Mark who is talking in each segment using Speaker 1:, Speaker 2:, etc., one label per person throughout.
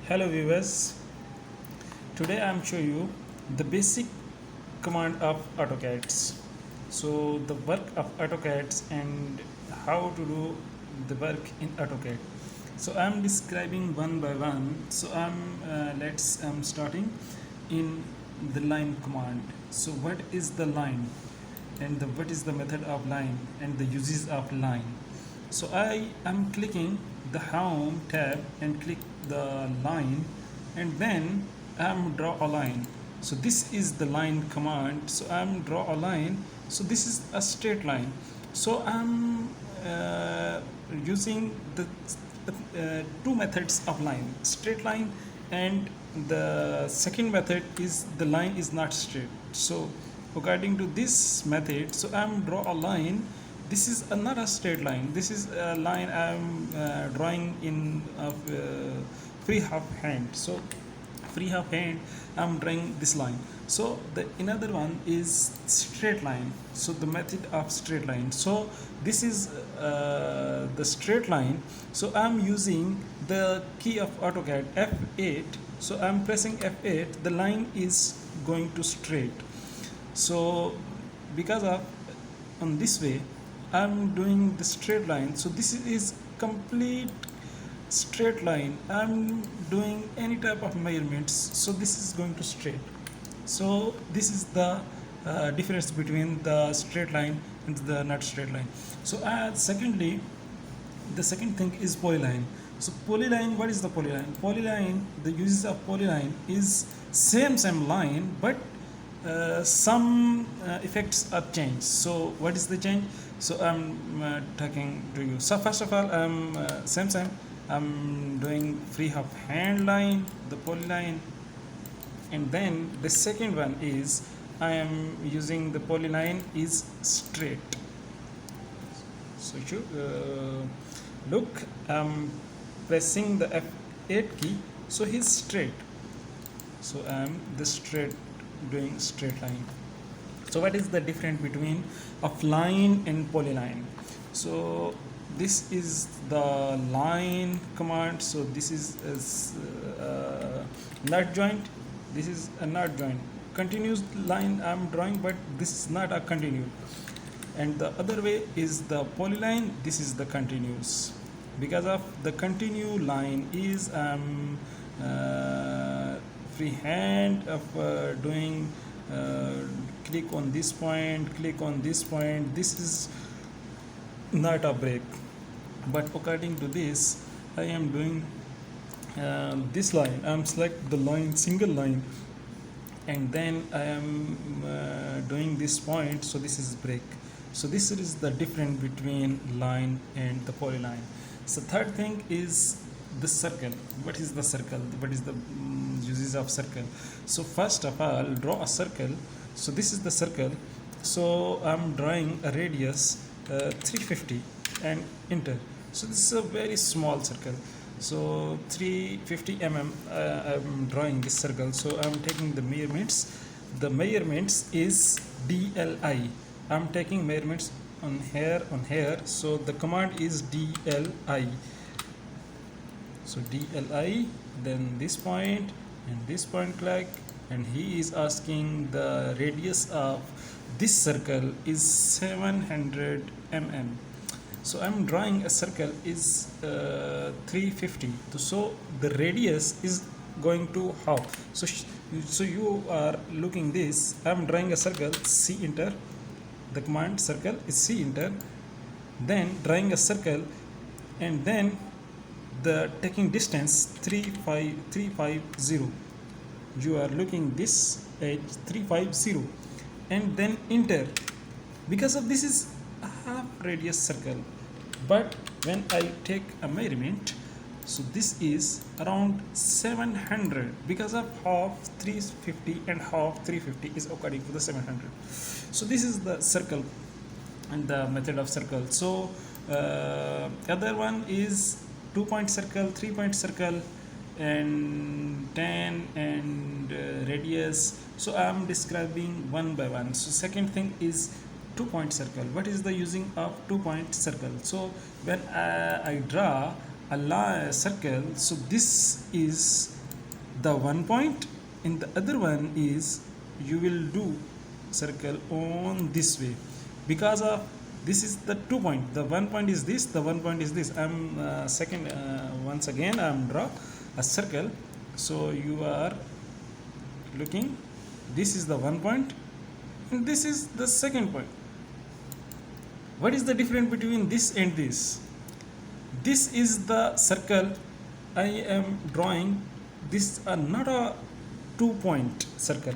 Speaker 1: Hello viewers, today I am show you the basic command of AutoCAD. So the work of AutoCAD and how to do the work in AutoCAD. So I am describing one by one. So I'm starting in the line command. So what is the line and what is the method of line and the uses of line. So I am clicking the home tab and click the line and then I'm draw a line. So this is the line command. So I'm draw a line. So this is a straight line. So I'm using the two methods of line, straight line, and the second method is the line is not straight. So according to this method, so I'm draw a line. This is not a straight line. This is a line I'm drawing in free half hand. So free half hand I'm drawing this line. So the another one is straight line. So the method of straight line. So this is the straight line. So I'm using the key of AutoCAD F8. So I'm pressing F8. The line is going to straight. So because of on this way I'm doing the straight line. So this is complete straight line. I'm doing any type of measurements, so this is going to straight. So this is the difference between the straight line and the not straight line. So secondly, the second thing is polyline. So polyline, what is the polyline? Polyline, the uses of polyline is same line, but some effects are changed. So what is the change? So I'm talking to you. So first of all, same I'm doing free half hand line, the polyline, and then the second one is I am using the polyline is straight. So you look, I'm pressing the F8 key, so he's straight. So I'm the straight doing straight line. So what is the difference between of line and polyline? So this is the line command. So this is nut joint. This is a nut joint. Continuous line I'm drawing, but this is not a continuous. And the other way is the polyline. This is the continuous. Because of the continue line is freehand of doing click on this point, click on this point. This is not a break, but according to this I am doing this line. I'm select the line, single line, and then I am doing this point, so this is break. So this is the difference between line and the polyline. So third thing is the circle. What is the circle? What is the uses of circle? So first of all, draw a circle. So this is the circle. So I'm drawing a radius 350 and enter. So this is a very small circle. So 350 mm I'm drawing this circle. So I'm taking the measurements. The measurements is DLI. I'm taking measurements on here. So the command is DLI. So DLI, then this point and this point click, and he is asking the radius of this circle is 700 mm. So I'm drawing a circle is 350. So the radius is going to how? So you are looking this. I'm drawing a circle. C enter. The command circle is C enter. Then drawing a circle, and then the taking distance 350. You are looking this edge 350, and then enter. Because of this is a half radius circle, but when I take a measurement, so this is around 700. Because of half 350 and half 350 is according to the 700. So this is the circle and the method of circle. So other one is 2-point circle, 3-point circle, and 10 and radius. So I am describing one by one. So second thing is 2-point circle. What is the using of 2-point circle? So when I draw a circle, so this is the 1 point, and the other one is you will do circle on this way, because of this is the 2 point. The 1 point is this, the 1 point is this. I'm once again I'm draw a circle. So you are looking, this is the 1 point and this is the second point. What is the difference between this and this? This is the circle I am drawing. This is not a 2 point circle.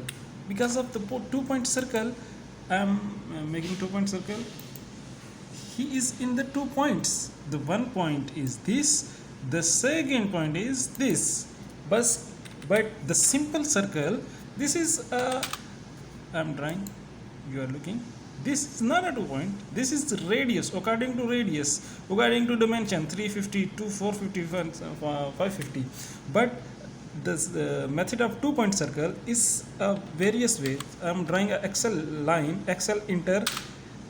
Speaker 1: Because of the 2 point circle, I am making 2 point circle. He is in the 2 points. The 1 point is this, the second point is this. But the simple circle, this is I'm drawing, you are looking, this is not a 2 point, this is the radius, according to dimension 350 to 450 550. But the method of 2 point circle is various ways. I'm drawing a XL line, XL inter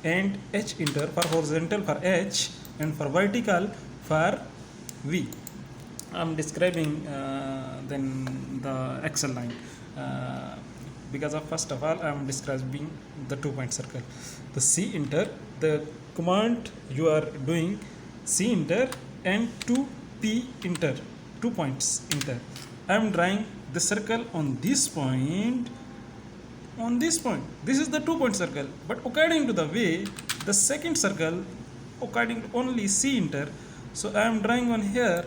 Speaker 1: and H inter, for horizontal for H and for vertical for V. I'm describing then the XL line. Because of first of all I'm describing the 2 point circle. The C inter, the command you are doing C inter and 2P inter, 2 points inter. I'm drawing the circle on this point, on this point. This is the 2 point circle, but according to the way, the second circle according to only C inter. So I am drawing on here,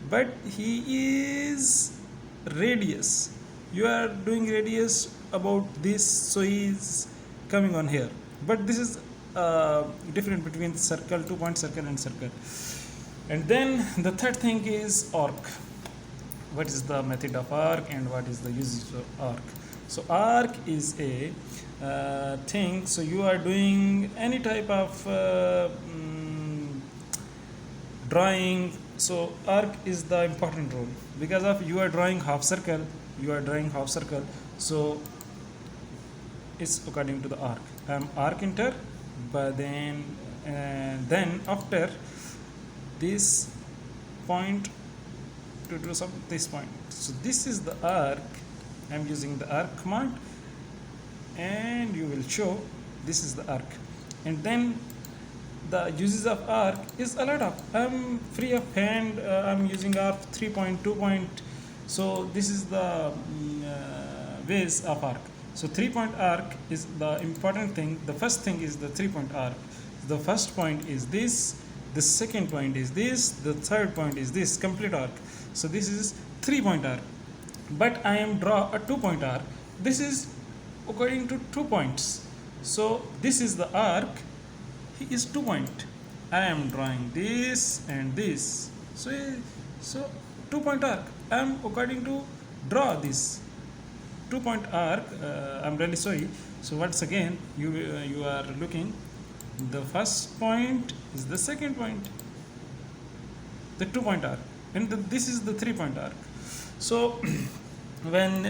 Speaker 1: but he is radius. You are doing radius about this, so he is coming on here. But this is different between circle, 2 point circle and circle. And then the third thing is arc. What is the method of arc and what is the usage of arc? So arc is a thing. So you are doing any type of drawing. So arc is the important role, because of you are drawing half circle. So it's according to the arc. Arc inter, but then after this point to do some this point. So this is the arc. I'm using the arc command, and you will show this is the arc. And then the uses of arc is a lot of. I'm free of hand. I'm using arc 3.2 point. So this is the ways of arc. So 3 point arc is the important thing. The first thing is the 3 point arc. The first point is this, the second point is this, the third point is this, complete arc. So this is 3 point arc. But I am draw a 2 point arc. This is according to 2 points. So this is the arc. He is 2 point. I am drawing this and this. So 2 point arc. I am according to draw this 2 point arc. I'm really sorry. So once again, you are looking. The first point is the second point, the 2 point arc, and this is the 3 point arc. So when